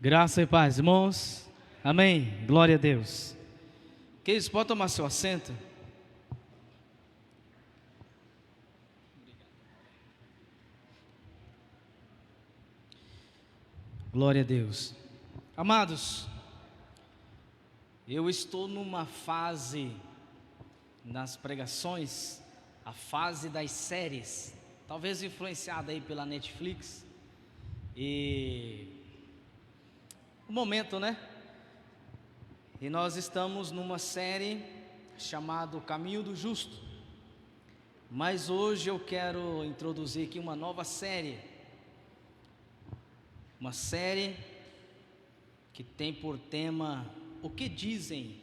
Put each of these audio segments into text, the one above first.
Graça e paz, irmãos. Amém. Glória a Deus. Queridos, pode tomar seu assento. Glória a Deus. Amados, eu estou numa fase nas pregações, a fase das séries, talvez influenciada aí pela Netflix. E o momento, né? E nós estamos numa série chamada O Caminho do Justo. Mas hoje eu quero introduzir aqui uma nova série. Uma série que tem por tema o que dizem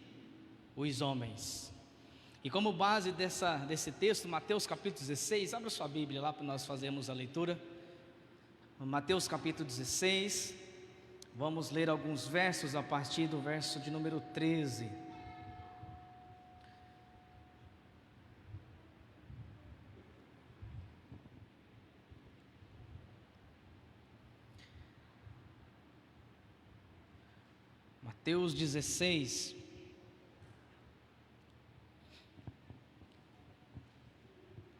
os homens. E como base desse texto, Mateus capítulo 16, abra sua Bíblia lá para nós fazermos a leitura. Mateus capítulo 16, vamos ler alguns versos a partir do verso de número 13. Mateus 16.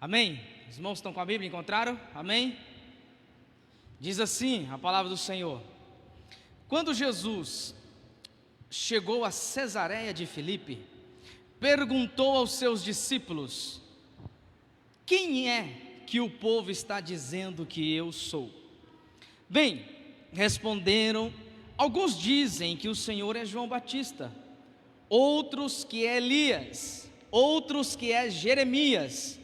Amém? Os irmãos estão com a Bíblia, encontraram? Amém? Diz assim a palavra do Senhor: quando Jesus chegou a Cesareia de Filipe, perguntou aos seus discípulos: quem é que o povo está dizendo que eu sou? Bem, responderam: alguns dizem que o Senhor é João Batista, outros que é Elias, outros que é Jeremias,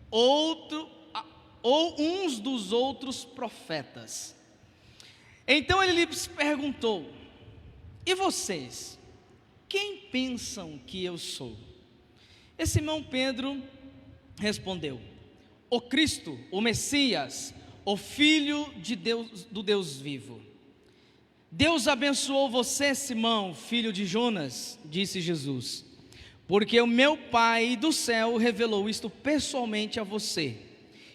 ou uns dos outros profetas. Então ele lhes perguntou: e vocês, quem pensam que eu sou? E Simão Pedro respondeu: o Cristo, o Messias, o Filho de Deus, do Deus vivo. Deus abençoou você, Simão, filho de Jonas, disse Jesus, porque o meu Pai do céu revelou isto pessoalmente a você.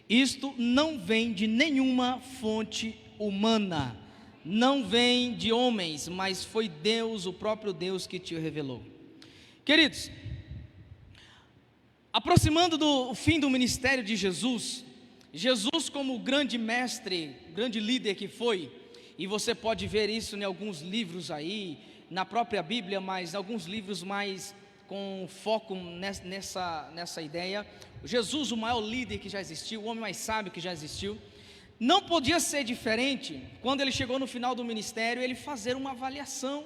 Isto não vem de nenhuma fonte humana, não vem de homens, mas foi Deus, o próprio Deus, que te revelou. Queridos, aproximando do fim do ministério de Jesus, Jesus como grande mestre, grande líder que foi, e você pode ver isso em alguns livros aí, na própria Bíblia, mas alguns livros mais com foco nessa ideia. Jesus, o maior líder que já existiu, o homem mais sábio que já existiu, não podia ser diferente quando ele chegou no final do ministério, ele fazer uma avaliação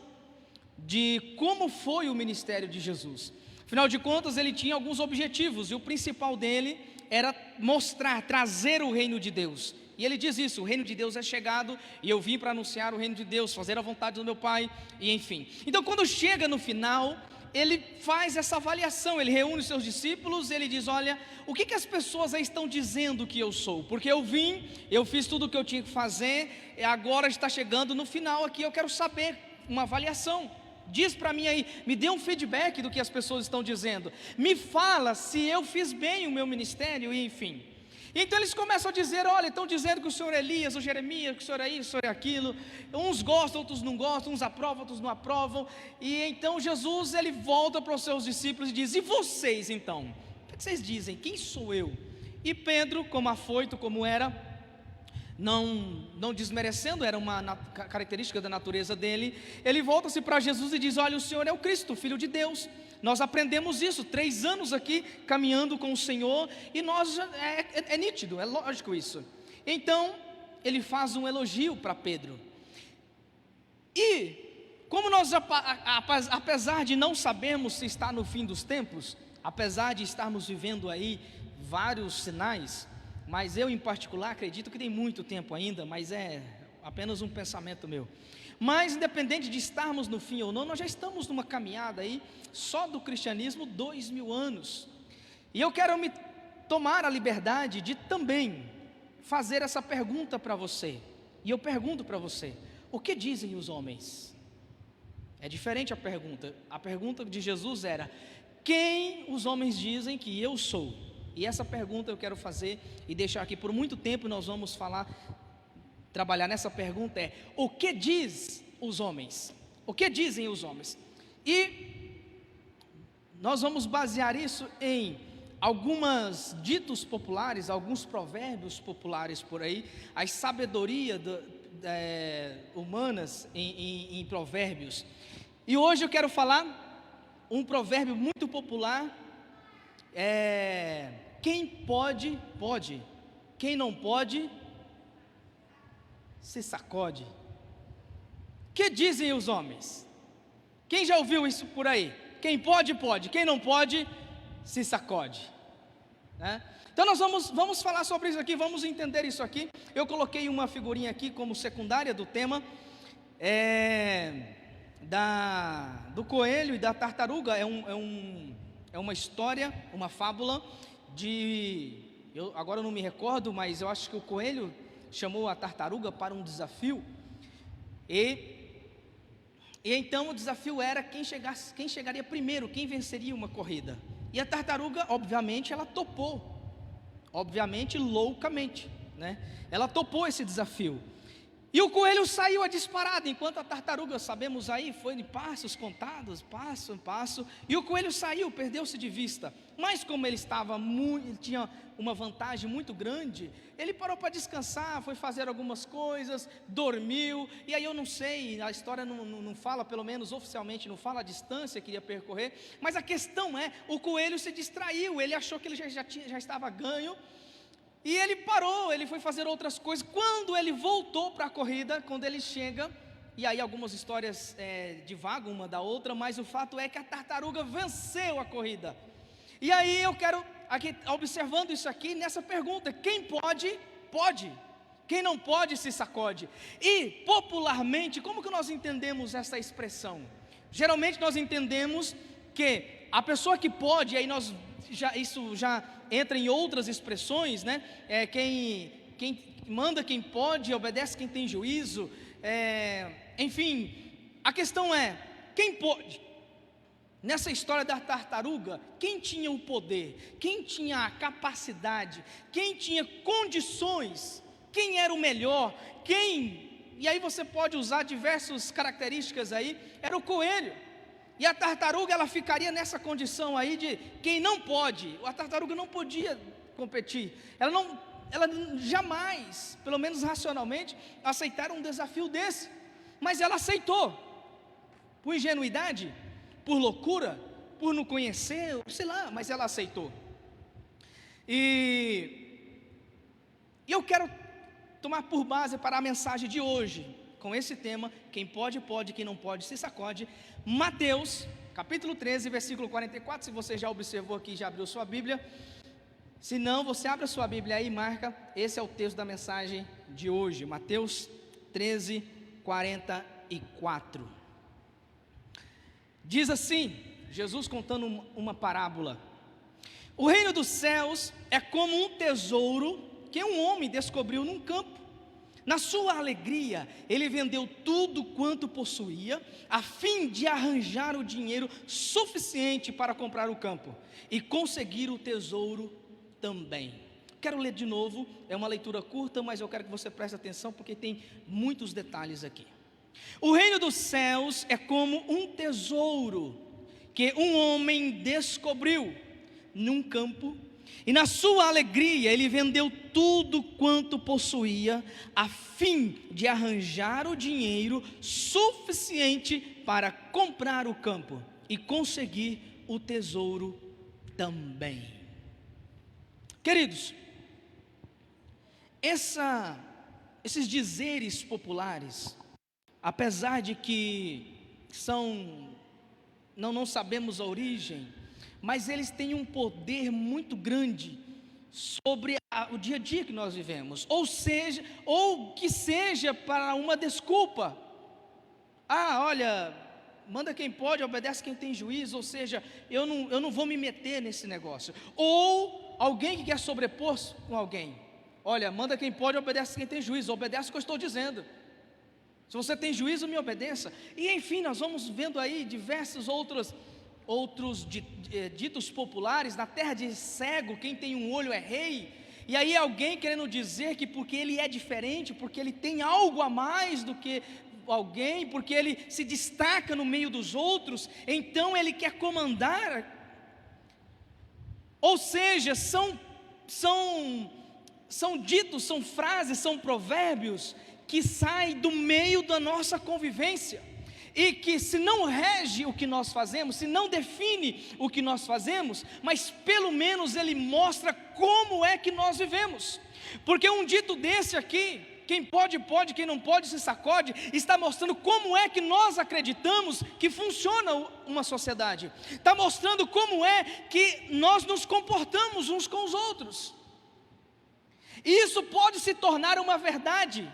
de como foi o ministério de Jesus. Afinal de contas, ele tinha alguns objetivos, e o principal dele era mostrar, trazer o reino de Deus. E ele diz isso: o reino de Deus é chegado, e eu vim para anunciar o reino de Deus, fazer a vontade do meu Pai, e enfim. Então quando chega no final, ele faz essa avaliação, ele reúne os seus discípulos, ele diz: olha, o que as pessoas aí estão dizendo que eu sou? Porque eu vim, eu fiz tudo o que eu tinha que fazer, e agora está chegando no final aqui, eu quero saber, uma avaliação. Diz para mim aí, me dê um feedback do que as pessoas estão dizendo, me fala se eu fiz bem o meu ministério, e enfim. Então eles começam a dizer: olha, estão dizendo que o senhor é Elias, o Jeremias, que o senhor é isso, o senhor é aquilo. Uns gostam, outros não gostam, uns aprovam, outros não aprovam. E então Jesus, ele volta para os seus discípulos e diz: e vocês então? O que vocês dizem? Quem sou eu? E Pedro, como afoito, como era, não desmerecendo, era uma característica da natureza dele, ele volta-se para Jesus e diz: olha, o Senhor é o Cristo, o Filho de Deus. Nós aprendemos isso, 3 anos aqui caminhando com o Senhor, e nós é nítido, é lógico isso. Então ele faz um elogio para Pedro. E como nós, apesar de não sabermos se está no fim dos tempos, apesar de estarmos vivendo aí vários sinais, mas eu em particular acredito que tem muito tempo ainda, mas é apenas um pensamento meu. Mas independente de estarmos no fim ou não, nós já estamos numa caminhada aí, só do cristianismo, 2000 anos. E eu quero me tomar a liberdade de também fazer essa pergunta para você. E eu pergunto para você: o que dizem os homens? É diferente a pergunta de Jesus era: quem os homens dizem que eu sou? E essa pergunta eu quero fazer e deixar aqui por muito tempo. Nós vamos trabalhar nessa pergunta: o que diz os homens? O que dizem os homens? E nós vamos basear isso em alguns ditos populares, alguns provérbios populares por aí, as sabedorias humanas em provérbios. E hoje eu quero falar um provérbio muito popular, quem pode, pode, quem não pode, se sacode. Que dizem os homens? Quem já ouviu isso por aí? Quem pode, pode, quem não pode, se sacode, né? Então nós vamos falar sobre isso aqui, vamos entender isso aqui. Eu coloquei uma figurinha aqui como secundária do tema, do coelho e da tartaruga. É uma história, uma fábula agora eu não me recordo, mas eu acho que o coelho chamou a tartaruga para um desafio, e então o desafio era quem chegaria primeiro, quem venceria uma corrida. E a tartaruga, obviamente, ela topou, obviamente, loucamente, né? Ela topou esse desafio. E o coelho saiu a disparada, enquanto a tartaruga, sabemos aí, foi em passos contados, passo em passo, e o coelho saiu, perdeu-se de vista. Mas como ele tinha uma vantagem muito grande, ele parou para descansar, foi fazer algumas coisas, dormiu, e aí eu não sei, a história não fala, pelo menos oficialmente não fala a distância que iria percorrer, mas a questão é, o coelho se distraiu, ele achou que ele já estava ganho, e ele parou, ele foi fazer outras coisas. Quando ele voltou para a corrida, quando ele chega, e aí algumas histórias divagam uma da outra, mas o fato é que a tartaruga venceu a corrida. E aí eu quero, aqui, observando isso aqui, nessa pergunta, quem pode, pode, quem não pode, se sacode. E popularmente, como que nós entendemos essa expressão? Geralmente nós entendemos que a pessoa que pode, aí isso já entra em outras expressões, né? Quem manda quem pode, obedece quem tem juízo, enfim, a questão é, quem pode? Nessa história da tartaruga, quem tinha o poder, quem tinha a capacidade, quem tinha condições, quem era o melhor, e aí você pode usar diversas características aí, era o coelho. E a tartaruga, ela ficaria nessa condição aí de quem não pode. A tartaruga não podia competir, ela jamais, pelo menos racionalmente, aceitaram um desafio desse, mas ela aceitou, por ingenuidade, por loucura, por não conhecer, sei lá, mas ela aceitou. E eu quero tomar por base para a mensagem de hoje, com esse tema, quem pode, pode, quem não pode, se sacode, Mateus, capítulo 13, versículo 44, se você já observou aqui, já abriu sua Bíblia, se não, você abre a sua Bíblia aí e marca, esse é o texto da mensagem de hoje, Mateus 13, 44, diz assim, Jesus contando uma parábola: o reino dos céus é como um tesouro que um homem descobriu num campo. Na sua alegria, ele vendeu tudo quanto possuía, a fim de arranjar o dinheiro suficiente para comprar o campo e conseguir o tesouro também. Quero ler de novo, é uma leitura curta, mas eu quero que você preste atenção porque tem muitos detalhes aqui. O reino dos céus é como um tesouro que um homem descobriu num campo, e na sua alegria ele vendeu tudo quanto possuía, a fim de arranjar o dinheiro suficiente para comprar o campo e conseguir o tesouro também. Queridos, esses dizeres populares, apesar de que não sabemos a origem, mas eles têm um poder muito grande sobre o dia a dia que nós vivemos, ou que seja para uma desculpa. Olha, manda quem pode, obedece quem tem juízo, ou seja, eu não vou me meter nesse negócio. Ou alguém que quer sobrepor com alguém, olha, manda quem pode, obedece quem tem juízo, obedece o que eu estou dizendo. Se você tem juízo, me obedeça. E enfim, nós vamos vendo aí diversos outros ditos populares. Na terra de cego, quem tem um olho é rei. E aí alguém querendo dizer que porque ele é diferente, porque ele tem algo a mais do que alguém, porque ele se destaca no meio dos outros, então ele quer comandar. Ou seja, são ditos, são frases, são provérbios que saem do meio da nossa convivência, e que se não rege o que nós fazemos, se não define o que nós fazemos, mas pelo menos ele mostra como é que nós vivemos. Porque um dito desse aqui, quem pode, pode, quem não pode, se sacode, está mostrando como é que nós acreditamos que funciona uma sociedade, está mostrando como é que nós nos comportamos uns com os outros. E isso pode se tornar uma verdade,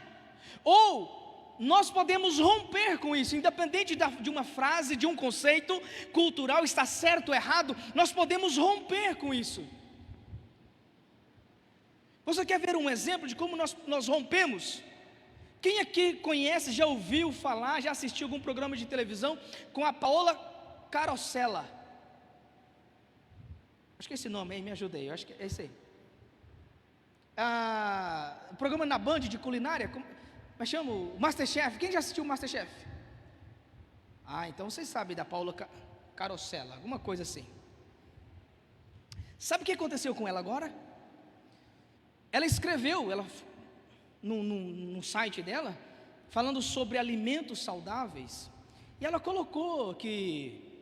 ou nós podemos romper com isso, independente de uma frase, de um conceito cultural, está certo ou errado, nós podemos romper com isso. Você quer ver um exemplo de como nós rompemos? Quem aqui conhece, já ouviu falar, já assistiu algum programa de televisão com a Paola Carosella? Acho que é esse nome aí, me ajuda aí, eu acho que é esse aí. Programa na Band de culinária, mas chama o Masterchef. Quem já assistiu o Masterchef? Então vocês sabem da Paola Carosella, alguma coisa assim. Sabe o que aconteceu com ela agora? Ela escreveu no site dela, falando sobre alimentos saudáveis, e ela colocou que,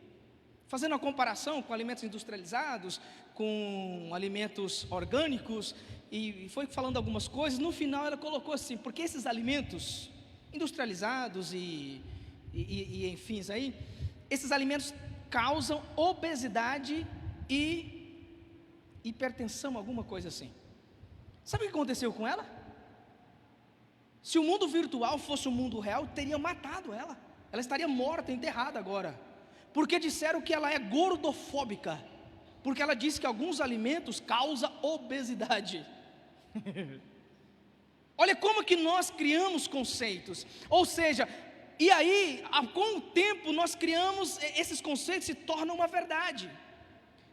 fazendo uma comparação com alimentos industrializados, com alimentos orgânicos, e foi falando algumas coisas. No final ela colocou assim: porque esses alimentos industrializados e enfim aí, esses alimentos causam obesidade e hipertensão, alguma coisa assim. Sabe o que aconteceu com ela? Se o mundo virtual fosse o mundo real, teria matado ela. Ela estaria morta, enterrada agora, porque disseram que ela é gordofóbica, porque ela disse que alguns alimentos causam obesidade. Olha como que nós criamos conceitos. Ou seja, e aí, com o tempo nós criamos, esses conceitos se tornam uma verdade,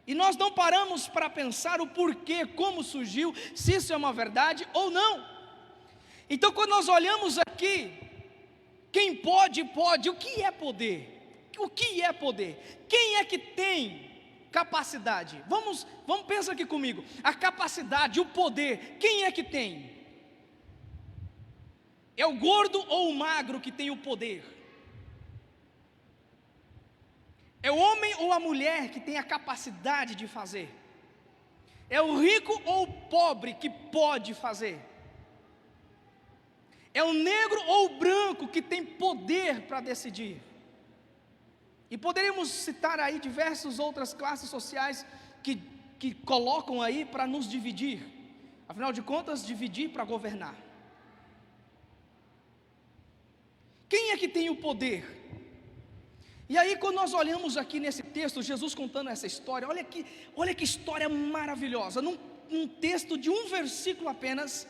e nós não paramos para pensar o porquê, como surgiu, se isso é uma verdade ou não. Então quando nós olhamos aqui, quem pode, pode. O que é poder? O que é poder? Quem é que tem capacidade? Vamos pensar aqui comigo. A capacidade, o poder, quem é que tem? É o gordo ou o magro que tem o poder? É o homem ou a mulher que tem a capacidade de fazer? É o rico ou o pobre que pode fazer? É o negro ou o branco que tem poder para decidir? E poderíamos citar aí diversas outras classes sociais que colocam aí para nos dividir. Afinal de contas, dividir para governar. Quem é que tem o poder? E aí quando nós olhamos aqui nesse texto, Jesus contando essa história, olha que história maravilhosa. Num texto de um versículo apenas,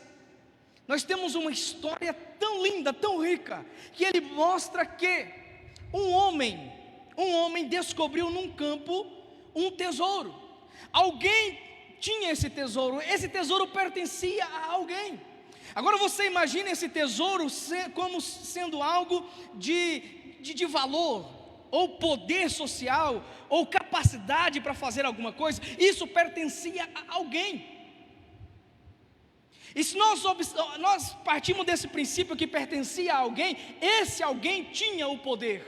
nós temos uma história tão linda, tão rica, que ele mostra que um homem descobriu num campo um tesouro. Alguém tinha esse tesouro pertencia a alguém. Agora você imagina esse tesouro como sendo algo de valor, ou poder social, ou capacidade para fazer alguma coisa. Isso pertencia a alguém. E se nós partimos desse princípio que pertencia a alguém, esse alguém tinha o poder.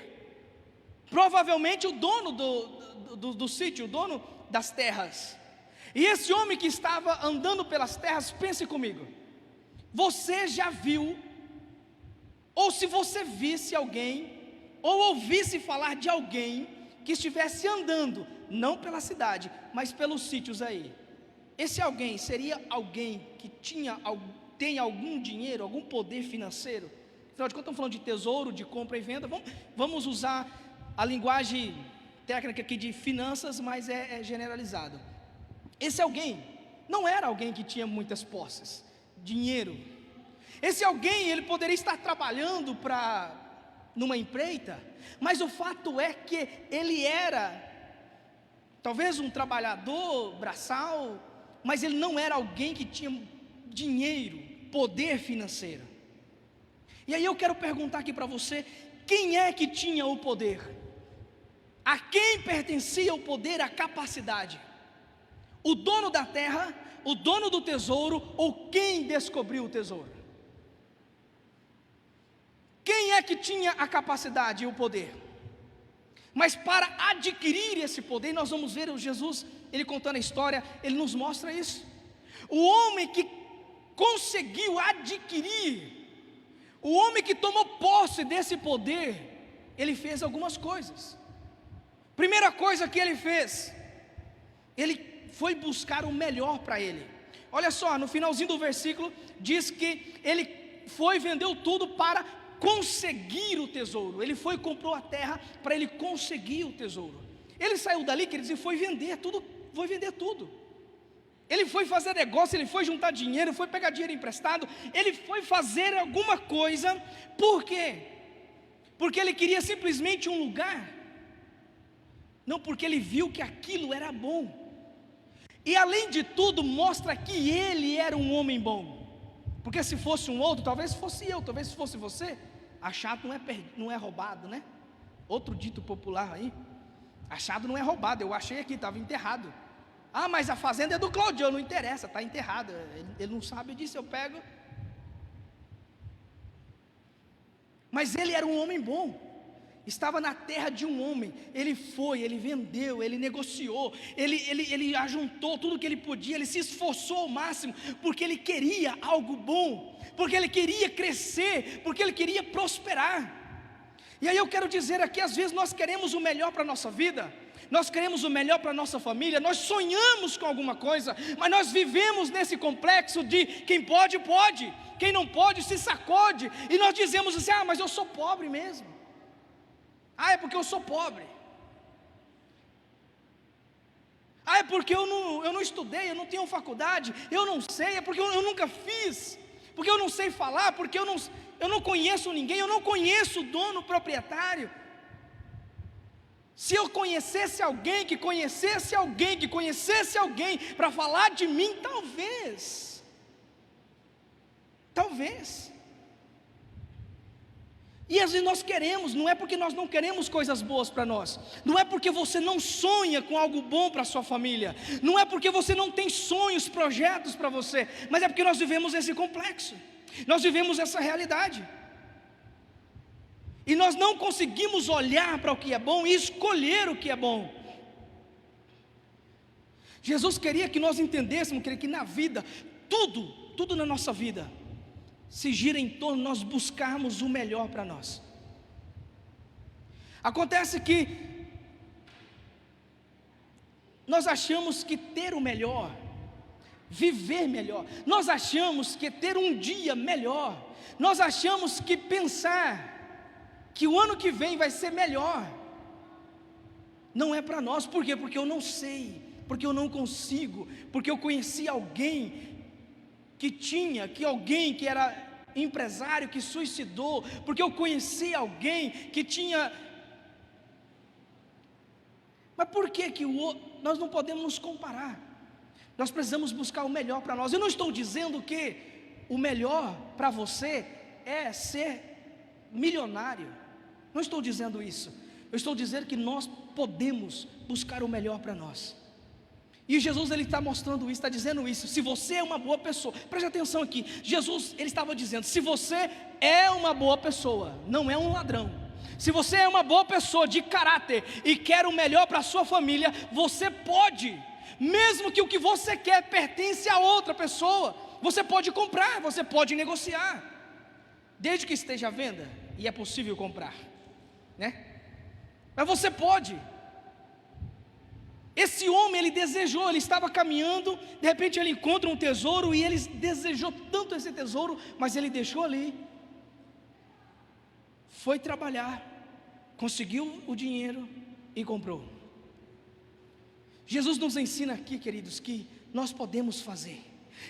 Provavelmente o dono do sítio, o dono das terras. E esse homem que estava andando pelas terras, pense comigo, você já viu, ou se você visse alguém, ou ouvisse falar de alguém que estivesse andando, não pela cidade, mas pelos sítios aí, esse alguém seria alguém que tem algum dinheiro, algum poder financeiro? Afinal de contas estamos falando de tesouro, de compra e venda. Vamos usar a linguagem técnica aqui de finanças, mas é generalizado. Esse alguém não era alguém que tinha muitas posses, dinheiro. Esse alguém, ele poderia estar trabalhando numa empreita, mas o fato é que ele era talvez um trabalhador braçal, mas ele não era alguém que tinha dinheiro, poder financeiro. E aí eu quero perguntar aqui para você: quem é que tinha o poder? A quem pertencia o poder, a capacidade? O dono da terra, o dono do tesouro, ou quem descobriu o tesouro? Quem é que tinha a capacidade e o poder? Mas para adquirir esse poder, nós vamos ver o Jesus, ele contando a história, ele nos mostra isso. O homem que conseguiu adquirir, o homem que tomou posse desse poder, ele fez algumas coisas. Primeira coisa que ele fez, ele foi buscar o melhor para ele. Olha só, no finalzinho do versículo, diz que ele foi e vendeu tudo para conseguir o tesouro. Ele foi e comprou a terra para ele conseguir o tesouro. Ele saiu dali, quer dizer, foi vender tudo, Ele foi fazer negócio, ele foi juntar dinheiro, foi pegar dinheiro emprestado, ele foi fazer alguma coisa. Por quê? Porque ele queria simplesmente um lugar? Não, porque ele viu que aquilo era bom. E além de tudo, mostra que ele era um homem bom. Porque se fosse um outro, talvez fosse eu, talvez fosse você. Achado não é roubado, né? Outro dito popular aí. Achado não é roubado, eu achei aqui, estava enterrado. Ah, mas a fazenda é do Claudio, não interessa, está enterrado. Ele não sabe disso, eu pego. Mas ele era um homem bom. Estava na terra de um homem. Ele foi, ele vendeu, ele negociou, ele ajuntou tudo que ele podia, ele se esforçou ao máximo, porque ele queria algo bom, porque ele queria crescer, porque ele queria prosperar. E aí eu quero dizer aqui, às vezes nós queremos o melhor para a nossa vida, nós queremos o melhor para a nossa família, nós sonhamos com alguma coisa, mas nós vivemos nesse complexo de quem pode, pode, quem não pode, se sacode, e nós dizemos assim: ah, mas eu sou pobre mesmo. Ah, é porque eu sou pobre. Ah, é porque eu não estudei, eu não tenho faculdade, eu não sei, é porque eu nunca fiz, porque eu não sei falar, porque eu não conheço ninguém, eu não conheço o dono proprietário. Se eu conhecesse alguém que conhecesse alguém que conhecesse alguém para falar de mim, talvez. E às vezes nós queremos, não é porque nós não queremos coisas boas para nós, não é porque você não sonha com algo bom para a sua família, não é porque você não tem sonhos, projetos para você, mas é porque nós vivemos esse complexo, nós vivemos essa realidade, e nós não conseguimos olhar para o que é bom e escolher o que é bom. Jesus queria que nós entendêssemos que na vida, tudo na nossa vida se gira em torno de nós buscarmos o melhor para nós. Acontece que nós achamos que ter o melhor, viver melhor, nós achamos que ter um dia melhor, nós achamos que pensar que o ano que vem vai ser melhor, não é para nós. Por quê? Porque eu não sei, porque eu não consigo, porque eu conheci alguém alguém que era empresário, que suicidou, porque eu conheci alguém que tinha. Mas por que nós não podemos nos comparar? Nós precisamos buscar o melhor para nós. Eu não estou dizendo que o melhor para você é ser milionário, não estou dizendo isso. Eu estou dizendo que nós podemos buscar o melhor para nós. E Jesus, ele está mostrando isso, está dizendo isso. Se você é uma boa pessoa, preste atenção aqui, Jesus, ele estava dizendo: se você é uma boa pessoa, não é um ladrão, se você é uma boa pessoa de caráter e quer o melhor para a sua família, você pode, mesmo que o que você quer pertence a outra pessoa, você pode comprar, você pode negociar, desde que esteja à venda, e é possível comprar, né? Mas você pode. Esse homem, ele desejou, ele estava caminhando, de repente ele encontra um tesouro, e ele desejou tanto esse tesouro, mas ele deixou ali, foi trabalhar, conseguiu o dinheiro e comprou. Jesus nos ensina aqui, queridos, que nós podemos fazer,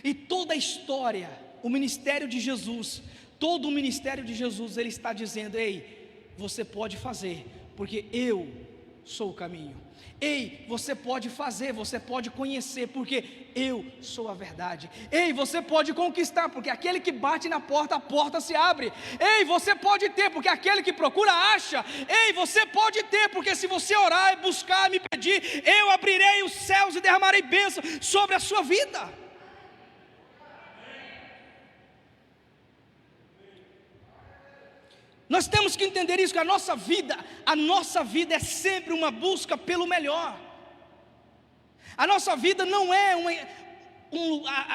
e toda a história, o ministério de Jesus, todo o ministério de Jesus, ele está dizendo: ei, você pode fazer, porque eu sou o caminho. Ei, você pode fazer, você pode conhecer, porque eu sou a verdade. Ei, você pode conquistar, porque aquele que bate na porta, a porta se abre. Ei, você pode ter, porque aquele que procura, acha. Ei, você pode ter, porque se você orar e buscar, me pedir, eu abrirei os céus e derramarei bênção sobre a sua vida. Nós temos que entender isso, que a nossa vida é sempre uma busca pelo melhor. A nossa vida não é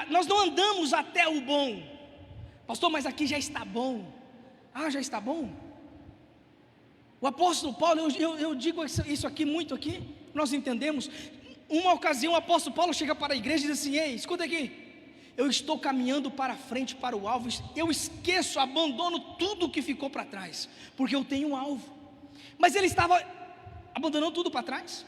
nós não andamos até o bom. Pastor, mas aqui já está bom. Ah, já está bom? O apóstolo Paulo, eu digo isso aqui muito aqui, nós entendemos. Uma ocasião o apóstolo Paulo chega para a igreja e diz assim: ei, escuta aqui, eu estou caminhando para frente, para o alvo, eu esqueço, abandono tudo que ficou para trás, porque eu tenho um alvo. Mas ele estava abandonando tudo para trás.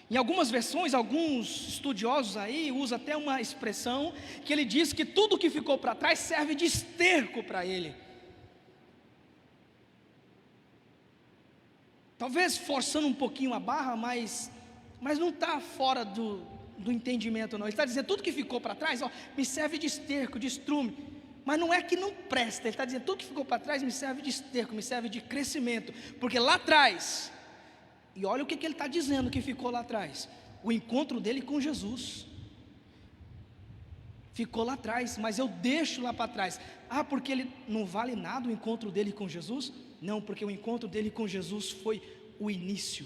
Em algumas versões, alguns estudiosos aí usam até uma expressão que ele diz que tudo que ficou para trás serve de esterco para ele. Talvez forçando um pouquinho a barra, mas não está fora do entendimento não. Ele está dizendo, tudo que ficou para trás, me serve de esterco, de estrume. Mas não é que não presta, ele está dizendo, tudo que ficou para trás me serve de esterco, me serve de crescimento. Porque lá atrás, e olha o que ele está dizendo que ficou lá atrás, o encontro dele com Jesus ficou lá atrás, mas eu deixo lá para trás. Ah, porque ele não vale nada o encontro dele com Jesus? Não, porque o encontro dele com Jesus foi o início,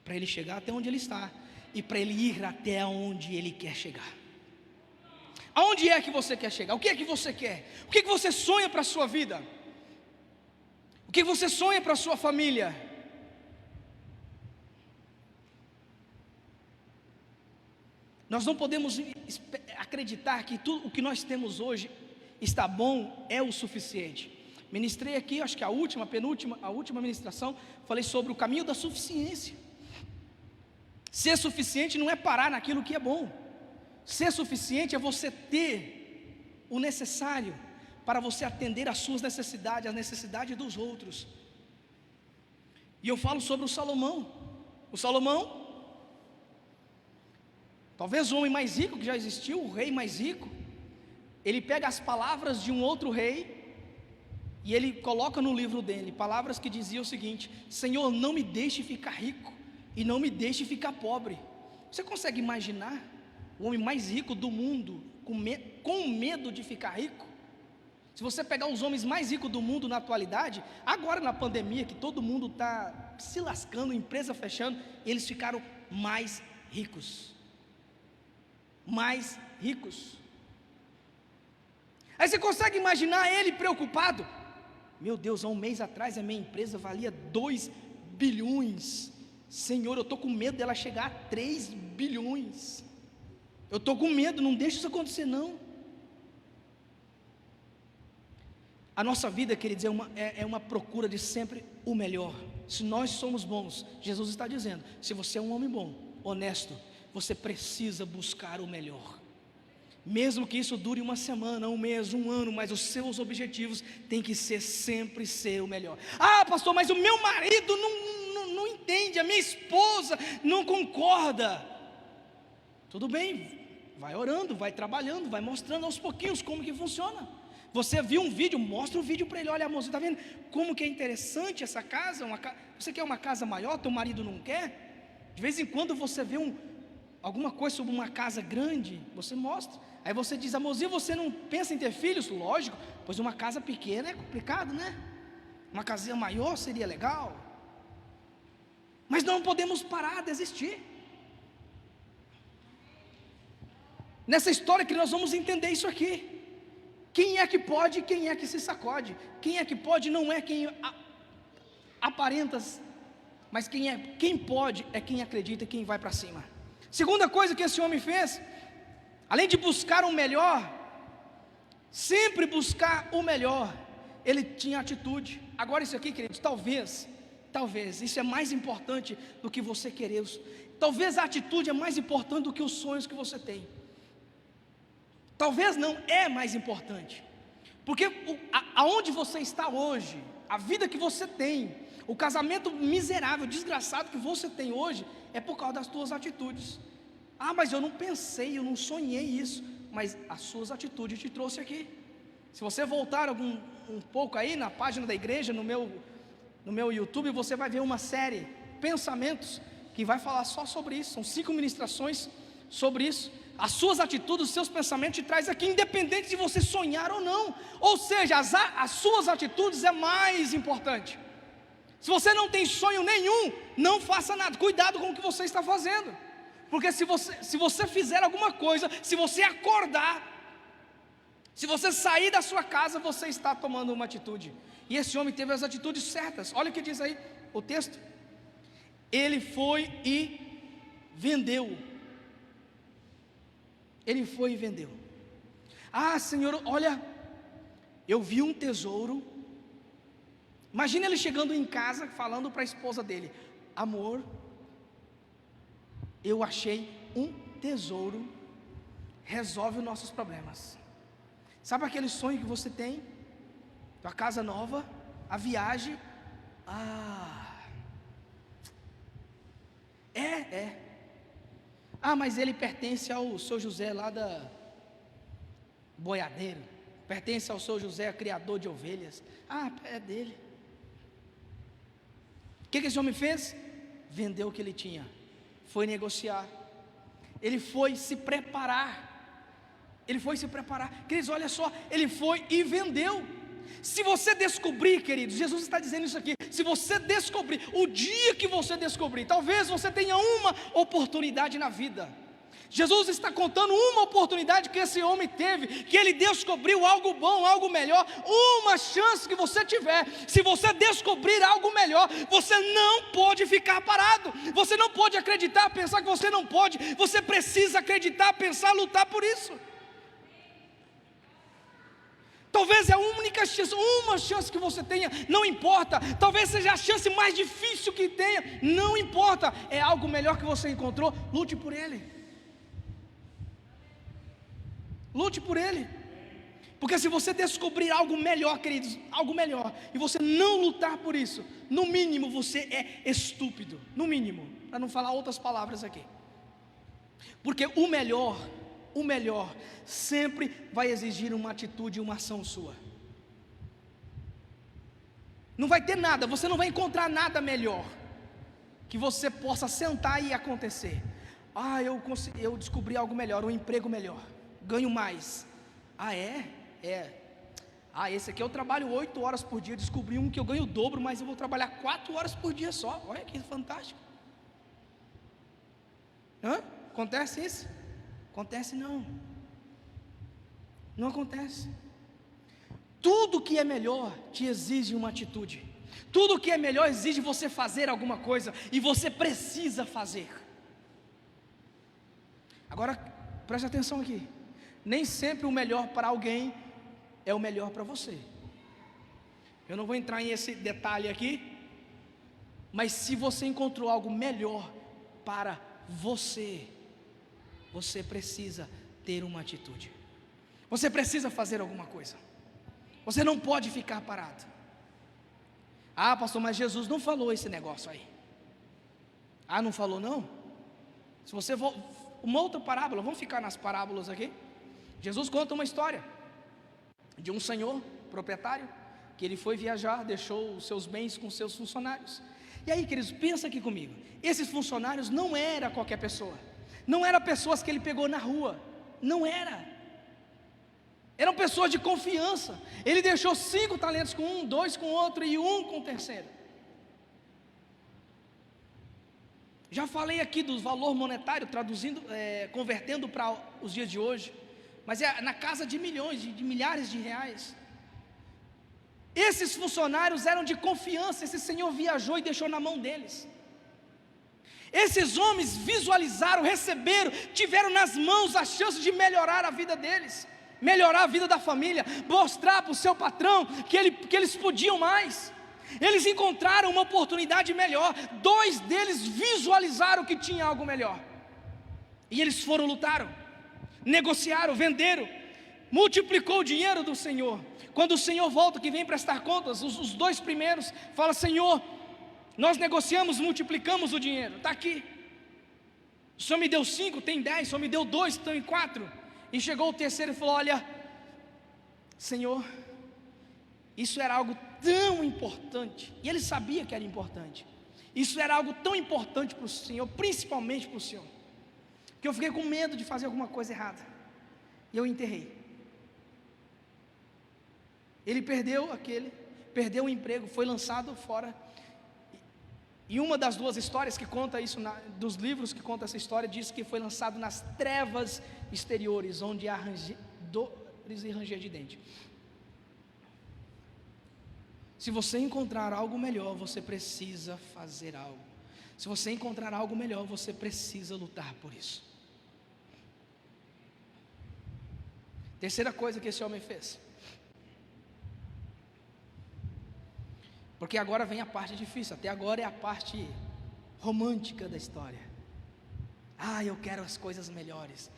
para ele chegar até onde ele está, e para ele ir até onde ele quer chegar. Aonde é que você quer chegar? O que é que você quer? O que é que você sonha para a sua vida? O que você sonha para a sua família? Nós não podemos acreditar que tudo o que nós temos hoje está bom, é o suficiente. Ministrei aqui, acho que a última ministração, falei sobre o caminho da suficiência. Ser suficiente não é parar naquilo que é bom. Ser suficiente é você ter o necessário para você atender às suas necessidades, às necessidades dos outros. E eu falo sobre o Salomão. O Salomão, talvez o homem mais rico que já existiu, o rei mais rico, ele pega as palavras de um outro rei e ele coloca no livro dele, palavras que diziam o seguinte: Senhor, não me deixe ficar rico e não me deixe ficar pobre. Você consegue imaginar o homem mais rico do mundo com medo de ficar rico? Se você pegar os homens mais ricos do mundo na atualidade, agora na pandemia que todo mundo está se lascando, empresa fechando, eles ficaram mais ricos. Mais ricos. Aí você consegue imaginar ele preocupado? Meu Deus, há um mês atrás a minha empresa valia 2 bilhões. Senhor, eu estou com medo dela chegar a 3 bilhões. Eu estou com medo, não deixa isso acontecer não. A nossa vida, queridos, é uma procura de sempre o melhor. Se nós somos bons, Jesus está dizendo, se você é um homem bom, honesto, você precisa buscar o melhor. Mesmo que isso dure uma semana, um mês, um ano, mas os seus objetivos têm que sempre ser o melhor. Ah, pastor, mas o meu marido não entende, a minha esposa não concorda. Tudo bem, vai orando, vai trabalhando, vai mostrando aos pouquinhos como que funciona. Você viu um vídeo, mostra o vídeo para ele. Olha, amor, você está vendo como que é interessante essa casa? Você quer uma casa maior, teu marido não quer? De vez em quando você vê alguma coisa sobre uma casa grande, você mostra. Aí você diz, amorzinho, você não pensa em ter filhos? Lógico, pois uma casa pequena é complicado, né? Uma casinha maior seria legal. Mas não podemos parar, desistir. Nessa história que nós vamos entender isso aqui. Quem é que pode e quem é que se sacode? Quem é que pode não é quem aparenta, mas quem pode é quem acredita e quem vai para cima. Segunda coisa que esse homem fez, além de buscar o melhor, sempre buscar o melhor, ele tinha atitude. Agora isso aqui, queridos, talvez, isso é mais importante do que você querer. Talvez a atitude é mais importante do que os sonhos que você tem. Talvez não, é mais importante. Porque aonde você está hoje, a vida que você tem, O casamento miserável, desgraçado que você tem hoje é por causa das suas atitudes. Ah, mas eu não pensei, eu não sonhei isso. Mas as suas atitudes te trouxe aqui. Se você voltar um pouco aí na página da igreja, no meu YouTube, você vai ver uma série, Pensamentos, que vai falar só sobre isso. São 5 ministrações sobre isso. As suas atitudes, os seus pensamentos te traz aqui, independente de você sonhar ou não. Ou seja, as suas atitudes é mais importante. Se você não tem sonho nenhum, não faça nada. Cuidado com o que você está fazendo. Porque se você fizer alguma coisa, se você acordar, se você sair da sua casa, você está tomando uma atitude. E esse homem teve as atitudes certas. Olha o que diz aí o texto. Ele foi e vendeu. Ele foi e vendeu. Ah, Senhor, olha, eu vi um tesouro. Imagina ele chegando em casa, falando para a esposa dele: amor, eu achei um tesouro, resolve os nossos problemas. Sabe aquele sonho que você tem? Tua casa nova, a viagem. Mas ele pertence ao seu José lá da boiadeiro, pertence ao seu José, criador de ovelhas. É dele. O que esse homem fez? Vendeu o que ele tinha, foi negociar, ele foi se preparar. Queridos, olha só, ele foi e vendeu. Se você descobrir, queridos, Jesus está dizendo isso aqui, se você descobrir, o dia que você descobrir, talvez você tenha uma oportunidade na vida. Jesus está contando uma oportunidade que esse homem teve, que ele descobriu algo bom, algo melhor, uma chance que você tiver. Se você descobrir algo melhor, você não pode ficar parado, você não pode acreditar, pensar que você não pode, você precisa acreditar, pensar, lutar por isso. Talvez é a única chance, uma chance que você tenha, não importa. Talvez seja a chance mais difícil que tenha, não importa. É algo melhor que você encontrou, lute por ele. Lute por ele. Porque se você descobrir algo melhor, queridos, algo melhor, e você não lutar por isso, no mínimo você é estúpido. No mínimo, para não falar outras palavras aqui. Porque o melhor sempre vai exigir uma atitude e uma ação sua. Não vai ter nada, você não vai encontrar nada melhor que você possa sentar e acontecer. Eu descobri algo melhor, um emprego melhor, ganho mais. Esse aqui eu trabalho 8 horas por dia, descobri um que eu ganho o dobro, mas eu vou trabalhar 4 horas por dia só. Olha que fantástico. Acontece isso? Acontece não. Não acontece. Tudo que é melhor te exige uma atitude. Tudo que é melhor exige você fazer alguma coisa, e você precisa fazer. Agora, preste atenção aqui. Nem sempre o melhor para alguém é o melhor para você. Eu não vou entrar nesse detalhe aqui, mas se você encontrou algo melhor para você, você precisa ter uma atitude. Você precisa fazer alguma coisa. Você não pode ficar parado. Pastor, mas Jesus não falou esse negócio aí. Não falou não? Se você for uma outra parábola, vamos ficar nas parábolas aqui. Jesus conta uma história de um senhor proprietário, que ele foi viajar, deixou os seus bens com seus funcionários. E aí, queridos, pensa aqui comigo. Esses funcionários não era qualquer pessoa, não eram pessoas que ele pegou na rua, não eram pessoas de confiança. Ele deixou 5 talentos com um, 2 com outro e 1 com o terceiro. Já falei aqui do valor monetário, traduzindo, convertendo para os dias de hoje, mas é na casa de milhões, de milhares de reais. Esses funcionários eram de confiança. Esse senhor viajou e deixou na mão deles. Esses homens visualizaram, receberam, tiveram nas mãos a chance de melhorar a vida deles, melhorar a vida da família, mostrar para o seu patrão que eles podiam mais. Eles encontraram uma oportunidade melhor. 2 deles visualizaram que tinha algo melhor, e eles foram, lutaram, negociaram, venderam, multiplicou o dinheiro do Senhor. Quando o Senhor volta, que vem prestar contas, os 2 primeiros falam: Senhor, Nós negociamos, multiplicamos o dinheiro, está aqui. O Senhor me deu 5, tem 10, o Senhor me deu 2, estão em 4. E chegou o terceiro e falou: olha, Senhor, isso era algo tão importante, e ele sabia que era importante. Isso era algo tão importante para o Senhor, principalmente para o Senhor, que eu fiquei com medo de fazer alguma coisa errada, e eu enterrei. Ele perdeu o emprego, foi lançado fora. E uma das duas histórias que conta isso, dos livros que conta essa história, diz que foi lançado nas trevas exteriores, onde há dores e ranger de dente. Se você encontrar algo melhor, você precisa fazer algo. Se você encontrar algo melhor, você precisa lutar por isso. Terceira coisa que esse homem fez. Porque agora vem a parte difícil, até agora é a parte romântica da história. Eu quero as coisas melhores.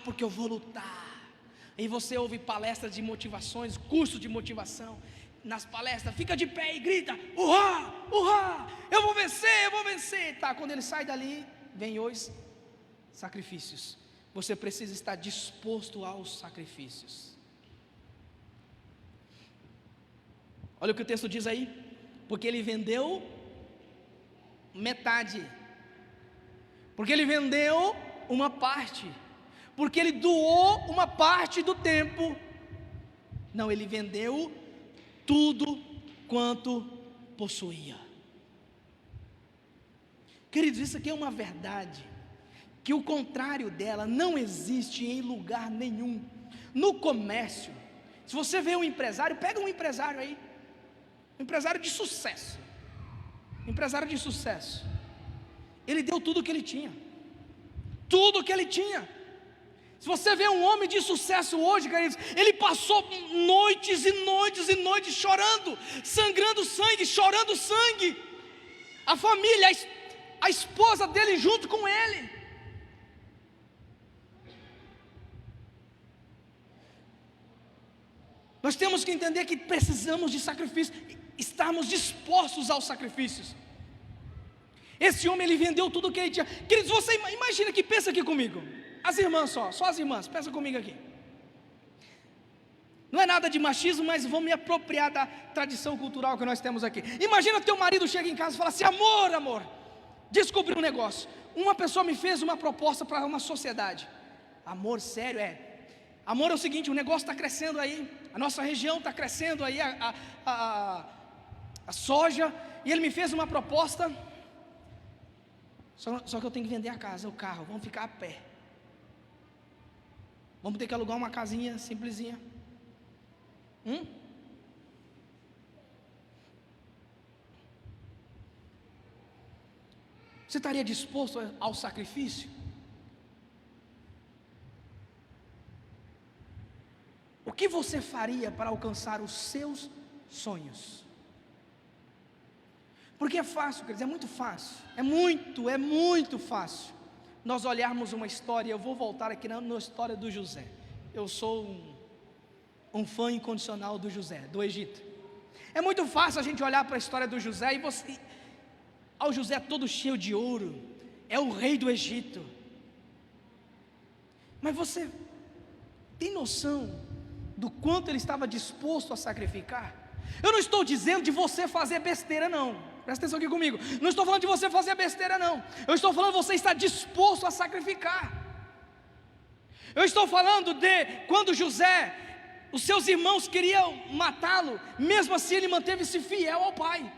Porque eu vou lutar. E você ouve palestras de motivações, cursos de motivação. Nas palestras, fica de pé e grita: urrá, urrá, eu vou vencer. Tá, quando ele sai dali, vem os sacrifícios. Você precisa estar disposto aos sacrifícios. Olha o que o texto diz aí. Porque ele vendeu metade, porque ele vendeu uma parte, porque ele doou uma parte do tempo. Não, ele vendeu tudo quanto possuía. Queridos, isso aqui é uma verdade, que o contrário dela não existe em lugar nenhum. No comércio, se você vê um empresário, pega um empresário aí, empresário de sucesso, ele deu tudo o que ele tinha, Se você vê um homem de sucesso hoje, queridos, ele passou noites e noites e noites chorando, sangrando sangue, chorando sangue, a família, a esposa dele junto com ele. Nós temos que entender que precisamos de sacrifício, estarmos dispostos aos sacrifícios. Esse homem, ele vendeu tudo o que ele tinha. Queridos, você imagina que, pensa aqui comigo, as irmãs só as irmãs, pensa comigo aqui. Não é nada de machismo, mas vou me apropriar da tradição cultural que nós temos aqui. Imagina teu marido chega em casa e fala assim: amor, descobri um negócio, uma pessoa me fez uma proposta para uma sociedade. Amor, sério? Amor, é o seguinte, o negócio está crescendo aí, a nossa região está crescendo aí, a soja, e ele me fez uma proposta, só que eu tenho que vender a casa, o carro, vamos ficar a pé, vamos ter que alugar uma casinha simplesinha. Você estaria disposto ao sacrifício? O que você faria para alcançar os seus sonhos? Porque é fácil, quer dizer, é muito fácil, é muito fácil nós olharmos uma história. Eu vou voltar aqui na história do José. Eu sou um fã incondicional do José, do Egito. É muito fácil a gente olhar para a história do José e você, o José todo cheio de ouro, é o rei do Egito. Mas você tem noção do quanto ele estava disposto a sacrificar? Eu não estou dizendo de você fazer besteira, não. Presta atenção aqui comigo. Não estou falando de você fazer besteira, não. Eu estou falando de você estar disposto a sacrificar. Eu estou falando de quando José, os seus irmãos queriam matá-lo, mesmo assim ele manteve-se fiel ao pai.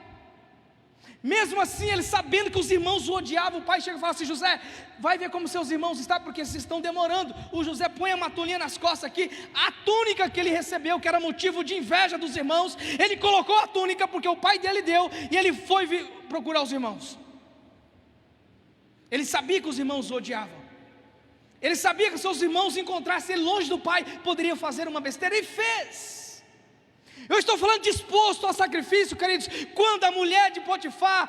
Mesmo assim, ele sabendo que os irmãos o odiavam, o pai chega e fala assim: José, vai ver como seus irmãos estão, porque eles estão demorando. O José põe a matolinha nas costas aqui, a túnica que ele recebeu, que era motivo de inveja dos irmãos, ele colocou a túnica porque o pai dele deu, e ele foi procurar os irmãos. Ele sabia que os irmãos o odiavam, ele sabia que seus irmãos encontrassem ele longe do pai, poderiam fazer uma besteira, e fez. Eu estou falando disposto ao sacrifício, queridos. Quando a mulher de Potifar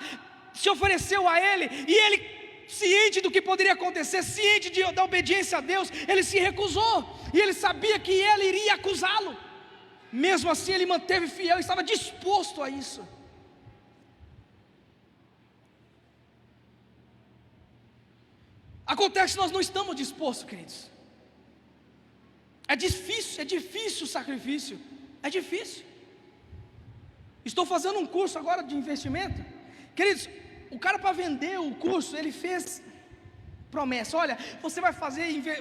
se ofereceu a ele, e ele, ciente do que poderia acontecer, ciente da obediência a Deus, ele se recusou, e ele sabia que ela iria acusá-lo. Mesmo assim ele manteve fiel, estava disposto a isso. Acontece que nós não estamos dispostos, queridos. É difícil o sacrifício, é difícil. Estou fazendo um curso agora de investimento, queridos. O cara, para vender o curso, ele fez promessa: olha,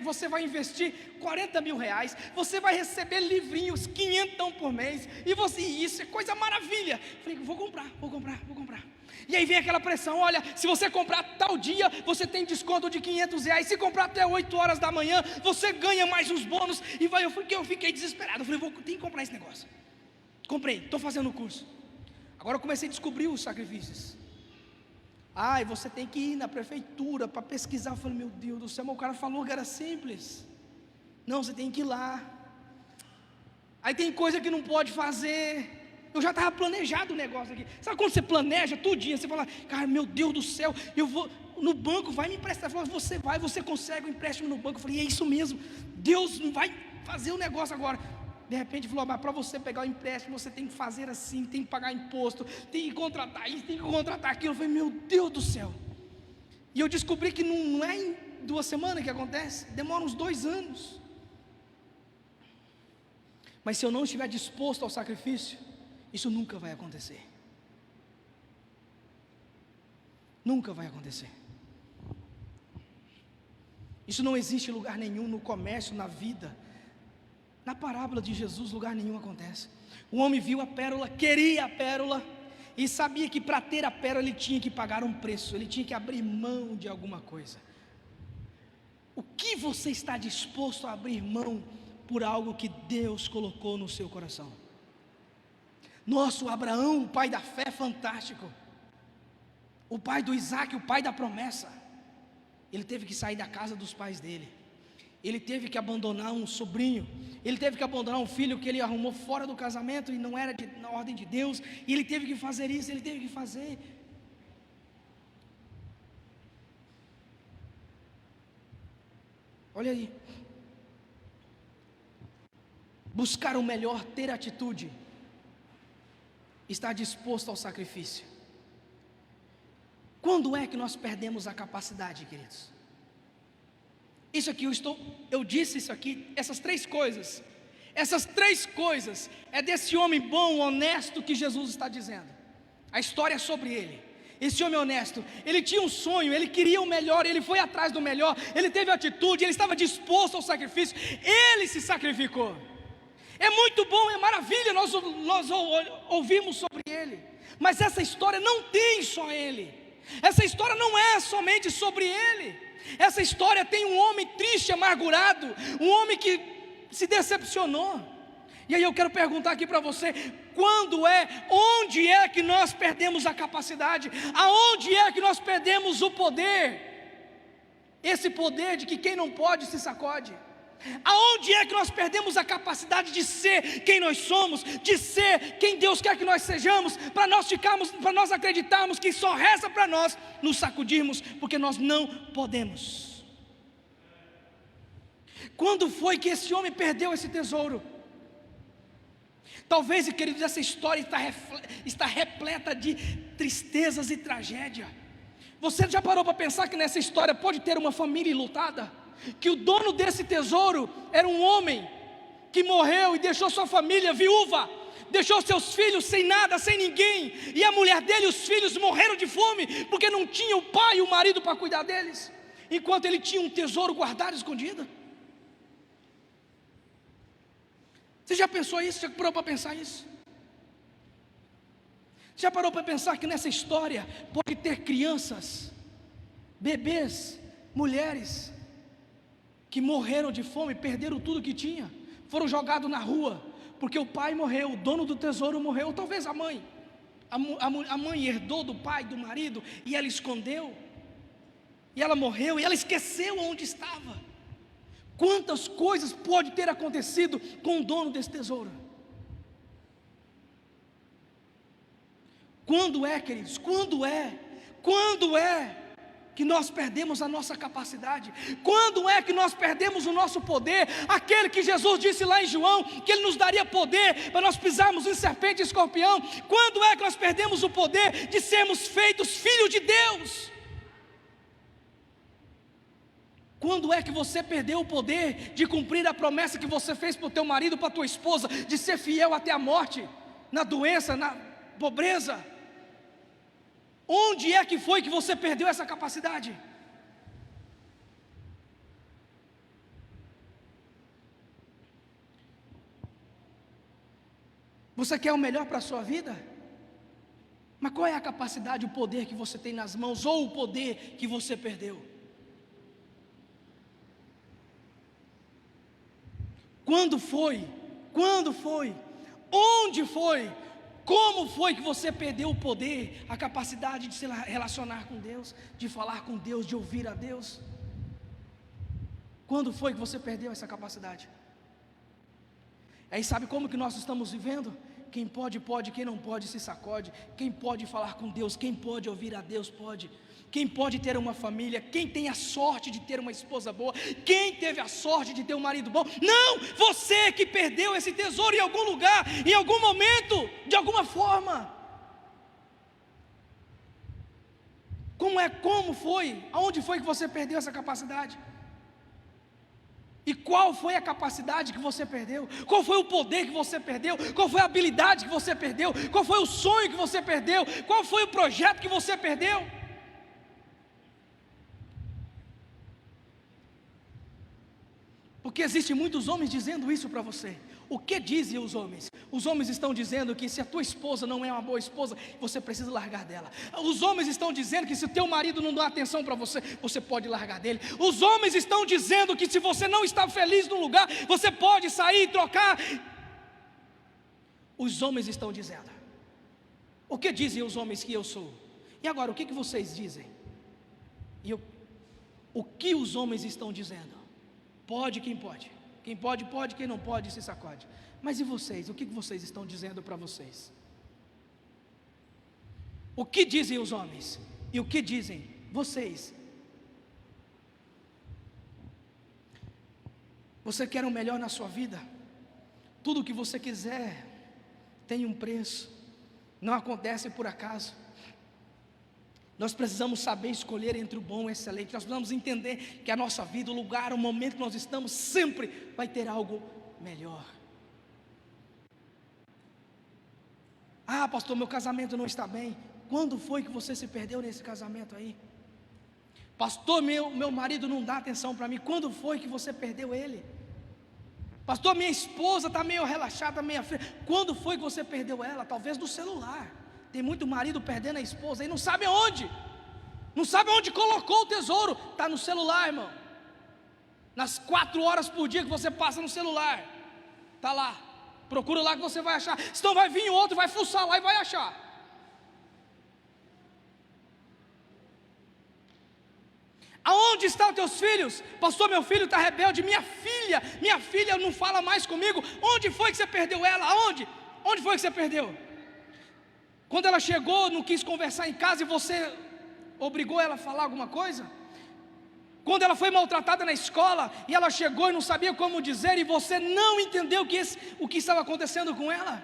você vai investir 40 mil reais, você vai receber livrinhos, 500 por mês, e isso é coisa maravilha. Falei, vou comprar. E aí vem aquela pressão: olha, se você comprar tal dia, você tem desconto de 500 reais, se comprar até 8 horas da manhã, você ganha mais uns bônus, eu fiquei desesperado. Eu falei, tenho que comprar esse negócio. Comprei, estou fazendo o curso. Agora eu comecei a descobrir os sacrifícios. E você tem que ir na prefeitura para pesquisar. Eu falei, meu Deus do céu, mas o cara falou que era simples. Não, você tem que ir lá. Aí tem coisa que não pode fazer. Eu já estava planejado o negócio aqui. Sabe quando você planeja tudinho? Você fala, cara, meu Deus do céu, eu vou no banco, vai me emprestar. Ele falou, você consegue um empréstimo no banco. Eu falei, é isso mesmo, Deus vai fazer o negócio agora. De repente falou, mas para você pegar o empréstimo, você tem que fazer assim, tem que pagar imposto, tem que contratar isso, tem que contratar aquilo. Eu falei, meu Deus do céu. E eu descobri que não é em 2 semanas que acontece, demora uns 2 anos. Mas se eu não estiver disposto ao sacrifício, isso nunca vai acontecer. Nunca vai acontecer. Isso não existe em lugar nenhum, no comércio, na vida. Na parábola de Jesus, lugar nenhum acontece. O homem viu a pérola, queria a pérola, e sabia que para ter a pérola ele tinha que pagar um preço, ele tinha que abrir mão de alguma coisa. O que você está disposto a abrir mão por algo que Deus colocou no seu coração? Nosso Abraão, o pai da fé, fantástico, o pai do Isaac, o pai da promessa, ele teve que sair da casa dos pais dele. Ele teve que abandonar um sobrinho, ele teve que abandonar um filho que ele arrumou fora do casamento e não era na ordem de Deus, e ele teve que fazer isso, ele teve que fazer. Olha aí, buscar o melhor, ter atitude, estar disposto ao sacrifício. Quando é que nós perdemos a capacidade, queridos? Isso aqui, eu disse isso aqui, essas 3 coisas é desse homem bom, honesto que Jesus está dizendo. A história é sobre ele. Esse homem honesto, ele tinha um sonho, ele queria o melhor, ele foi atrás do melhor, ele teve atitude, ele estava disposto ao sacrifício, ele se sacrificou. É muito bom, é maravilha, nós ouvimos sobre ele, mas essa história não tem só ele, essa história não é somente sobre ele. Essa história tem um homem triste, amargurado, um homem que se decepcionou. E aí eu quero perguntar aqui para você: onde é que nós perdemos a capacidade? Aonde é que nós perdemos o poder? Esse poder de que quem não pode se sacode. Aonde é que nós perdemos a capacidade de ser quem nós somos, de ser quem Deus quer que nós sejamos, para nós acreditarmos que só resta para nós nos sacudirmos, porque nós não podemos. Quando foi que esse homem perdeu esse tesouro? Talvez, queridos, essa história está repleta de tristezas e tragédia. Você já parou para pensar que nessa história pode ter uma família enlutada? Que o dono desse tesouro era um homem que morreu e deixou sua família viúva, deixou seus filhos sem nada, sem ninguém, e a mulher dele e os filhos morreram de fome, porque não tinha o pai e o marido para cuidar deles, enquanto ele tinha um tesouro guardado, escondido. Você já pensou isso? Já parou para pensar isso? Já parou para pensar que nessa história pode ter crianças, bebês, mulheres que morreram de fome, perderam tudo que tinha, foram jogados na rua, porque o pai morreu, o dono do tesouro morreu, ou talvez a mãe herdou do pai, do marido, e ela escondeu, e ela morreu, e ela esqueceu onde estava. Quantas coisas pode ter acontecido com o dono desse tesouro? Quando é, queridos, quando é que nós perdemos a nossa capacidade? Quando é que nós perdemos o nosso poder? Aquele que Jesus disse lá em João, que Ele nos daria poder para nós pisarmos em serpente e escorpião. Quando é que nós perdemos o poder de sermos feitos filhos de Deus? Quando é que você perdeu o poder de cumprir a promessa que você fez para o teu marido, para a tua esposa, de ser fiel até a morte, na doença, na pobreza? Onde é que foi que você perdeu essa capacidade? Você quer o melhor para a sua vida? Mas qual é a capacidade, o poder que você tem nas mãos, ou o poder que você perdeu? Quando foi? Quando foi? Onde foi? Como foi que você perdeu o poder, a capacidade de se relacionar com Deus, de falar com Deus, de ouvir a Deus? Quando foi que você perdeu essa capacidade? Aí sabe como que nós estamos vivendo? Quem pode, pode, quem não pode se sacode. Quem pode falar com Deus, quem pode ouvir a Deus, pode. Quem pode ter uma família, quem tem a sorte de ter uma esposa boa, quem teve a sorte de ter um marido bom. Não, você que perdeu esse tesouro em algum lugar, em algum momento, de alguma forma. Como foi? Aonde foi que você perdeu essa capacidade? E qual foi a capacidade que você perdeu? Qual foi o poder que você perdeu? Qual foi a habilidade que você perdeu? Qual foi o sonho que você perdeu? Qual foi o projeto que você perdeu? Porque existem muitos homens dizendo isso para você. O que dizem os homens? Os homens estão dizendo que se a tua esposa não é uma boa esposa, você precisa largar dela. Os homens estão dizendo que se o teu marido não dá atenção para você, você pode largar dele. Os homens estão dizendo que se você não está feliz no lugar, você pode sair e trocar. Os homens estão dizendo. O que dizem os homens que eu sou? E agora, o que vocês dizem? O que os homens estão dizendo? Pode quem pode. Quem pode, pode, quem não pode, se sacode. Mas e vocês? O que vocês estão dizendo para vocês? O que dizem os homens? E o que dizem vocês? Você quer o melhor na sua vida? Tudo o que você quiser tem um preço. Não acontece por acaso. Nós precisamos saber escolher entre o bom e o excelente. Nós precisamos entender que a nossa vida, o lugar, o momento que nós estamos, sempre vai ter algo melhor. Ah, pastor, meu casamento não está bem. Quando foi que você se perdeu nesse casamento aí? Pastor, meu marido não dá atenção para mim. Quando foi que você perdeu ele? Pastor, minha esposa está meio relaxada, meio fria. Quando foi que você perdeu ela? Talvez do celular. Tem muito marido perdendo a esposa e não sabe onde. Não sabe onde colocou o tesouro. Está no celular, irmão. Nas 4 horas por dia que você passa no celular, está lá. Procura lá que você vai achar. Senão vai vir outro, vai fuçar lá e vai achar. Aonde estão teus filhos? Pastor, meu filho está rebelde. Minha filha não fala mais comigo. Onde foi que você perdeu ela? Aonde? Onde foi que você perdeu? Quando ela chegou, não quis conversar em casa e você obrigou ela a falar alguma coisa? Quando ela foi maltratada na escola e ela chegou e não sabia como dizer e você não entendeu o que estava acontecendo com ela?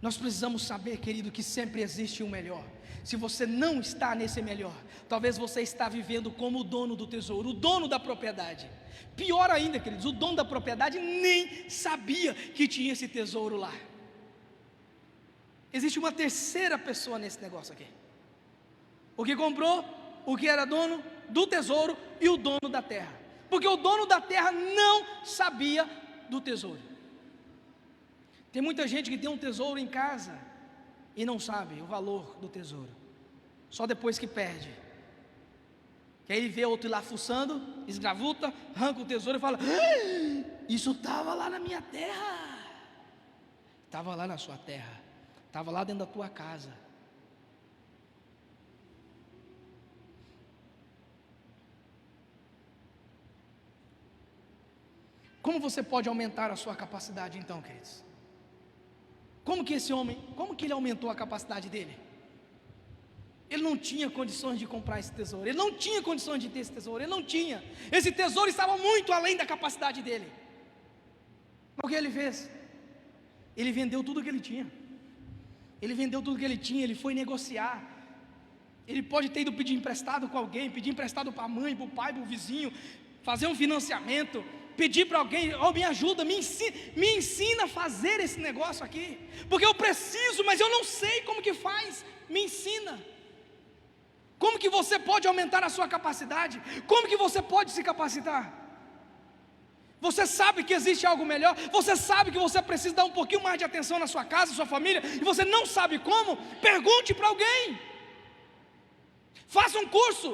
Nós precisamos saber, querido, que sempre existe um melhor. Se você não está nesse melhor, talvez você está vivendo como o dono do tesouro, o dono da propriedade. Pior ainda, queridos, o dono da propriedade nem sabia que tinha esse tesouro lá. Existe uma terceira pessoa nesse negócio aqui. O que comprou, o que era dono do tesouro e o dono da terra. Porque o dono da terra não sabia do tesouro. Tem muita gente que tem um tesouro em casa e não sabe o valor do tesouro. Só depois que perde. Que aí ele vê outro lá fuçando, esgravuta, arranca o tesouro e fala: isso estava lá na minha terra. Estava lá na sua terra. Estava lá dentro da tua casa. Como você pode aumentar a sua capacidade então, queridos? Como que ele aumentou a capacidade dele? Ele não tinha condições de comprar esse tesouro. Ele não tinha condições de ter esse tesouro. Ele não tinha. Esse tesouro estava muito além da capacidade dele. O que ele fez? Ele vendeu tudo o que ele tinha. ele vendeu tudo que ele tinha, ele foi negociar. Ele pode ter ido pedir emprestado com alguém, pedir emprestado para a mãe, para o pai, para o vizinho, fazer um financiamento, pedir para alguém: oh, me ajuda, me ensina a fazer esse negócio aqui, porque eu preciso, mas eu não sei como que faz, me ensina. Como que você pode aumentar a sua capacidade? Como que você pode se capacitar? Você sabe que existe algo melhor, você sabe que você precisa dar um pouquinho mais de atenção na sua casa, na sua família, e você não sabe como? Pergunte para alguém. Faça um curso.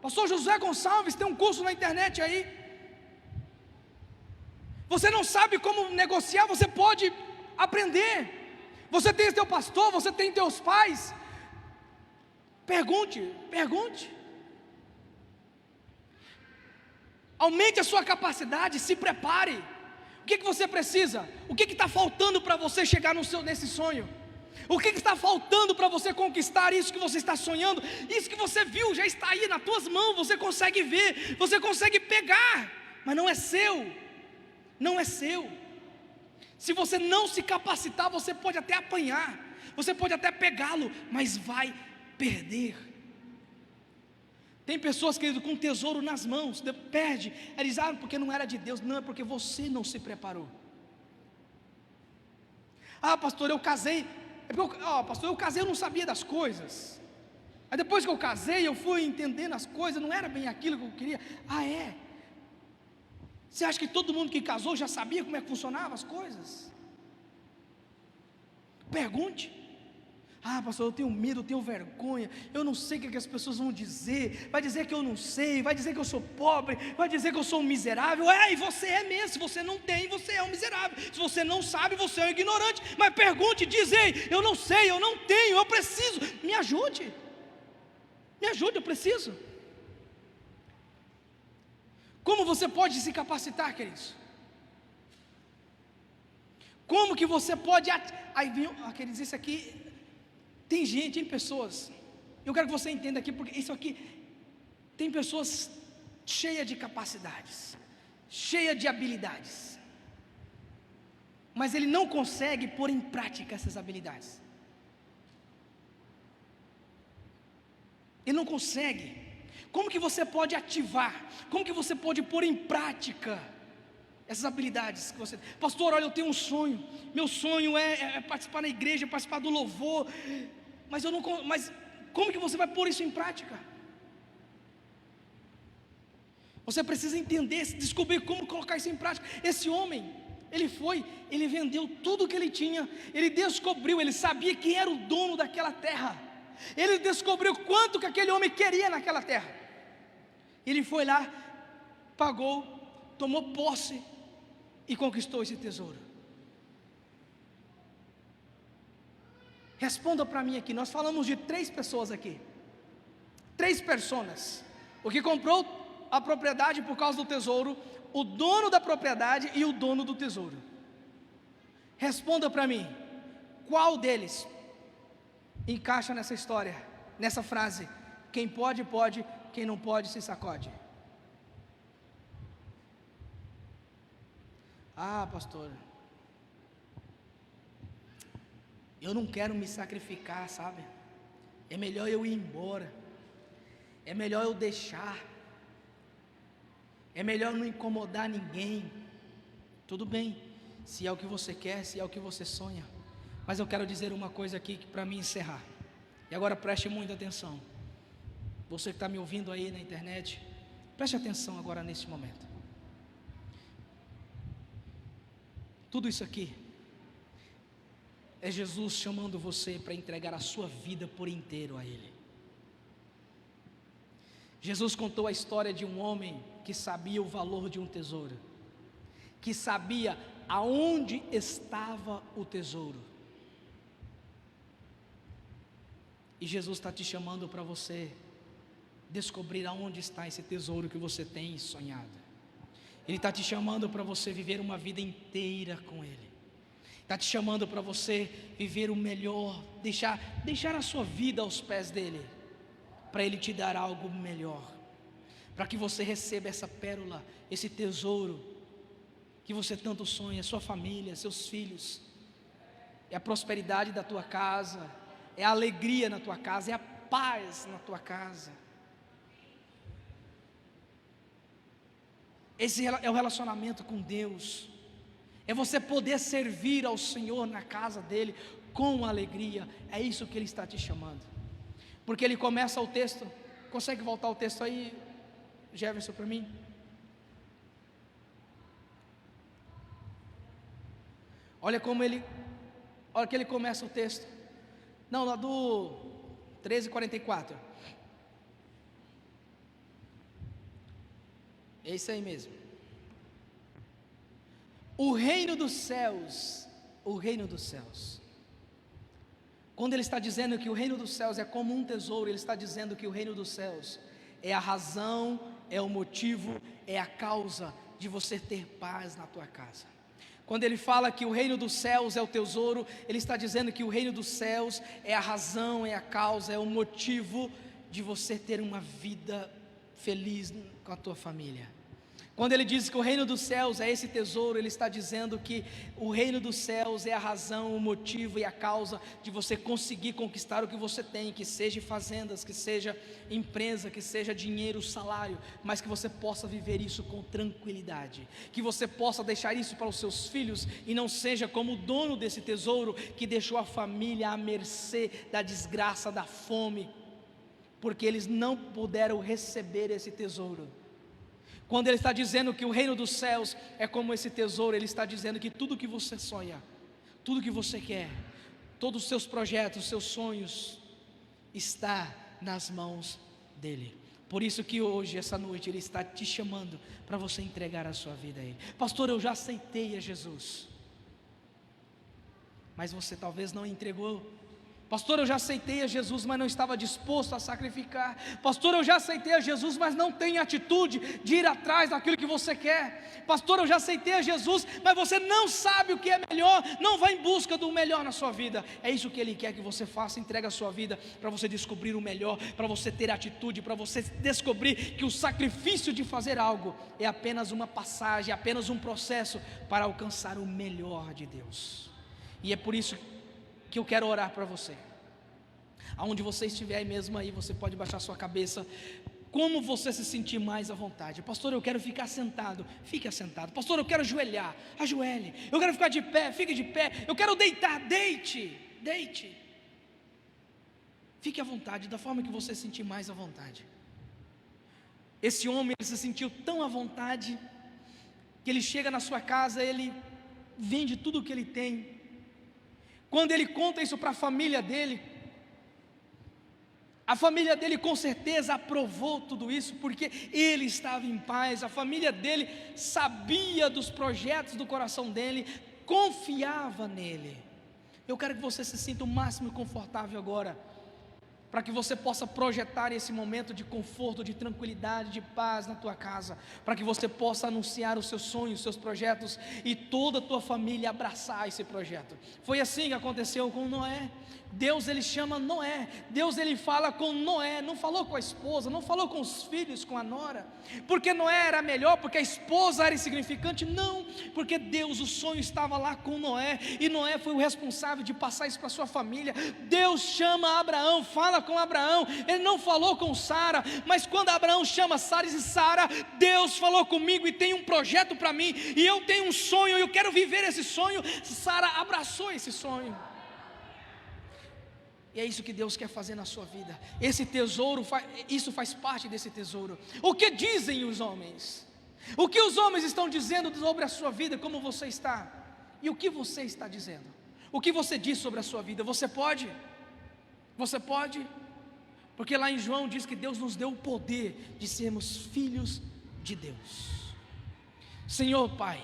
Pastor José Gonçalves tem um curso na internet aí. Você não sabe como negociar, você pode aprender. Você tem seu pastor, você tem teus pais. Pergunte. Aumente a sua capacidade, se prepare. O que você precisa? O que está faltando para você chegar nesse sonho? O que está faltando para você conquistar isso que você está sonhando? Isso que você viu já está aí nas tuas mãos, você consegue ver, você consegue pegar, mas não é seu. Não é seu. Se você não se capacitar, você pode até apanhar, você pode até pegá-lo, mas vai perder. Tem pessoas, querido, com tesouro nas mãos, perde. Eles dizem: porque não era de Deus. Não, é porque você não se preparou. Ah, pastor, eu casei. Pastor, eu casei, eu não sabia das coisas. Aí depois que eu casei, eu fui entendendo as coisas, não era bem aquilo que eu queria. Ah, é? Você acha que todo mundo que casou já sabia como é que funcionavam as coisas? Pergunte. Ah, pastor, eu tenho medo, eu tenho vergonha, eu não sei o que as pessoas vão dizer. Vai dizer que eu não sei, vai dizer que eu sou pobre, vai dizer que eu sou um miserável. E você é mesmo. Se você não tem, você é um miserável. Se você não sabe, você é um ignorante. Mas pergunte, diz: ei, eu não sei, eu não tenho, eu preciso. Me ajude, eu preciso. Como você pode se capacitar, queridos? Como que você pode... Aí vem aqueles, isso aqui... Tem gente, tem pessoas, eu quero que você entenda aqui, porque isso aqui, tem pessoas cheias de capacidades, cheias de habilidades, mas ele não consegue pôr em prática essas habilidades. Ele não consegue. Como que você pode ativar? Como que você pode pôr em prática essas habilidades que você... Pastor, olha, eu tenho um sonho. Meu sonho é participar na igreja, participar do louvor. Mas como que você vai pôr isso em prática? Você precisa entender, descobrir como colocar isso em prática. Esse homem, ele vendeu tudo que ele tinha. Ele descobriu, ele sabia quem era o dono daquela terra. Ele descobriu quanto que aquele homem queria naquela terra. Ele foi lá, pagou, tomou posse e conquistou esse tesouro. Responda para mim aqui. Nós falamos de 3 pessoas aqui, 3 personas: o que comprou a propriedade por causa do tesouro, o dono da propriedade e o dono do tesouro. Responda para mim, qual deles encaixa nessa história, nessa frase: quem pode, pode, quem não pode, se sacode? Ah, pastor, eu não quero me sacrificar, sabe? É melhor eu ir embora, é melhor eu deixar, é melhor não incomodar ninguém. Tudo bem, se é o que você quer, se é o que você sonha, mas eu quero dizer uma coisa aqui para me encerrar. E agora preste muita atenção. Você que está me ouvindo aí na internet, preste atenção agora nesse momento. Tudo isso aqui é Jesus chamando você para entregar a sua vida por inteiro a Ele. Jesus contou a história de um homem que sabia o valor de um tesouro, que sabia aonde estava o tesouro. E Jesus está te chamando para você descobrir aonde está esse tesouro que você tem sonhado. Ele está te chamando para você viver uma vida inteira com Ele. Está te chamando para você viver o melhor, deixar a sua vida aos pés dEle, para Ele te dar algo melhor, para que você receba essa pérola, esse tesouro que você tanto sonha, sua família, seus filhos. é a prosperidade da tua casa, é a alegria na tua casa, é a paz na tua casa. Esse é o relacionamento com Deus, é você poder servir ao Senhor na casa dEle com alegria. É isso que Ele está te chamando, porque Ele começa o texto. Consegue voltar o texto aí, Jefferson, para mim? Olha que ele começa o texto. Não, lá do 13:44. É isso aí mesmo. O reino dos céus, quando ele está dizendo que o reino dos céus é como um tesouro, ele está dizendo que o reino dos céus é a razão, é o motivo, é a causa de você ter paz na tua casa. Quando ele fala que o reino dos céus é o tesouro, ele está dizendo que o reino dos céus é a razão, é a causa, é o motivo de você ter uma vida feliz com a tua família. Quando ele diz que o reino dos céus é esse tesouro, ele está dizendo que o reino dos céus é a razão, o motivo e a causa de você conseguir conquistar o que você tem, que seja fazendas, que seja empresa, que seja dinheiro, salário, mas que você possa viver isso com tranquilidade, que você possa deixar isso para os seus filhos e não seja como o dono desse tesouro que deixou a família à mercê da desgraça, da fome, porque eles não puderam receber esse tesouro. Quando ele está dizendo que o reino dos céus é como esse tesouro, ele está dizendo que tudo que você sonha, tudo que você quer, todos os seus projetos, os seus sonhos, está nas mãos dele. Por isso que hoje, essa noite, ele está te chamando para você entregar a sua vida a ele. Pastor, eu já aceitei a Jesus, mas você talvez não entregou. Pastor, eu já aceitei a Jesus, mas não estava disposto a sacrificar. Pastor, eu já aceitei a Jesus, mas não tem atitude de ir atrás daquilo que você quer. Pastor, eu já aceitei a Jesus, mas você não sabe o que é melhor, não vai em busca do melhor na sua vida. É isso que Ele quer que você faça, entrega a sua vida para você descobrir o melhor, para você ter atitude, para você descobrir que o sacrifício de fazer algo é apenas uma passagem, é apenas um processo para alcançar o melhor de Deus. E é por isso que eu quero orar para você. Aonde você estiver aí mesmo aí, você pode baixar sua cabeça. Como você se sentir mais à vontade. Pastor, eu quero ficar sentado, fique assentado. Pastor, eu quero ajoelhar, ajoelhe. Eu quero ficar de pé, fique de pé. Eu quero deitar, deite. Fique à vontade, da forma que você se sentir mais à vontade. Esse homem, ele se sentiu tão à vontade, que ele chega na sua casa, ele vende tudo o que ele tem. Quando ele conta isso para a família dele com certeza aprovou tudo isso, porque ele estava em paz, a família dele sabia dos projetos do coração dele, confiava nele. Eu quero que você se sinta o máximo confortável agora, para que você possa projetar esse momento de conforto, de tranquilidade, de paz na tua casa, para que você possa anunciar os seus sonhos, os seus projetos, e toda a tua família abraçar esse projeto. Foi assim que aconteceu com Noé. Deus, ele chama Noé, Deus, ele fala com Noé, não falou com a esposa, não falou com os filhos, com a nora, porque Noé era melhor, porque a esposa era insignificante, não, porque Deus, o sonho estava lá com Noé, e Noé foi o responsável de passar isso para sua família. Deus chama Abraão, fala com Abraão, ele não falou com Sara, mas quando Abraão chama Sara, diz: Sara, Deus falou comigo e tem um projeto para mim, e eu tenho um sonho, eu quero viver esse sonho. Sara abraçou esse sonho. E é isso que Deus quer fazer na sua vida. Esse tesouro, isso faz parte desse tesouro. O que dizem os homens? O que os homens estão dizendo sobre a sua vida, como você está? E o que você está dizendo? O que você diz sobre a sua vida? Você pode? Você pode? Porque lá em João diz que Deus nos deu o poder de sermos filhos de Deus. Senhor Pai,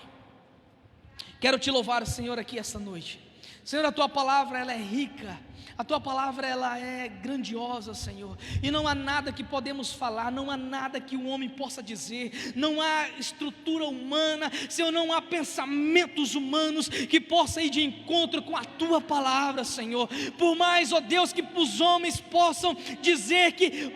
quero te louvar, Senhor, aqui essa noite. Senhor, a tua palavra, ela é rica, a tua palavra, ela é grandiosa, Senhor, e não há nada que podemos falar, não há nada que o homem possa dizer, não há estrutura humana, Senhor, não há pensamentos humanos que possam ir de encontro com a tua palavra, Senhor. Por mais, ó Deus, que os homens possam dizer que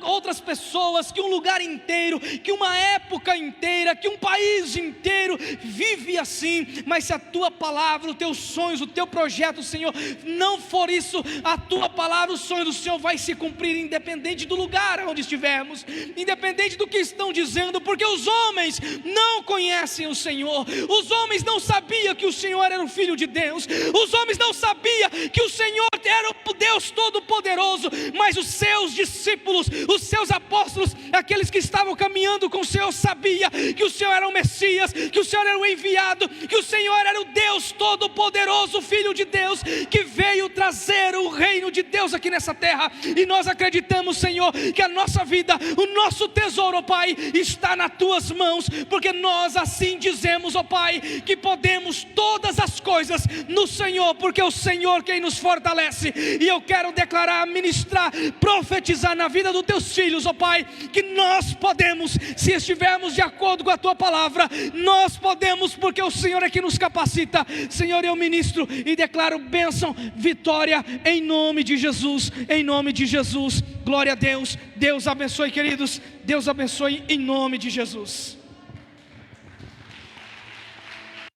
outras pessoas, que um lugar inteiro, que uma época inteira, que um país inteiro vive assim, mas se a tua palavra, os teus sonhos, o teu projeto, Senhor, não for isso, a tua palavra, o sonho do Senhor vai se cumprir, independente do lugar onde estivermos, independente do que estão dizendo, porque os homens não conhecem o Senhor, os homens não sabiam que o Senhor era o Filho de Deus, os homens não sabiam que o Senhor era o Deus Todo-Poderoso, mas os seus discípulos, os seus apóstolos, aqueles que estavam caminhando com o Senhor, sabia que o Senhor era o Messias, que o Senhor era o enviado, que o Senhor era o Deus Todo-Poderoso, Filho de Deus, que veio trazer o reino de Deus aqui nessa terra. E nós acreditamos, Senhor, que a nossa vida, o nosso tesouro, ó Pai, está nas tuas mãos, porque nós assim dizemos, ó Pai, que podemos todas as coisas no Senhor, porque é o Senhor quem nos fortalece. E eu quero declarar, ministrar, profetizar na vida dos teus filhos, ó Pai, que nós podemos, se estivermos de acordo com a tua palavra, nós podemos, porque o Senhor é que nos capacita. Senhor, eu ministro e declaro bênção, vitória, em nome de Jesus, em nome de Jesus. Glória a Deus. Deus abençoe, queridos, Deus abençoe em nome de Jesus.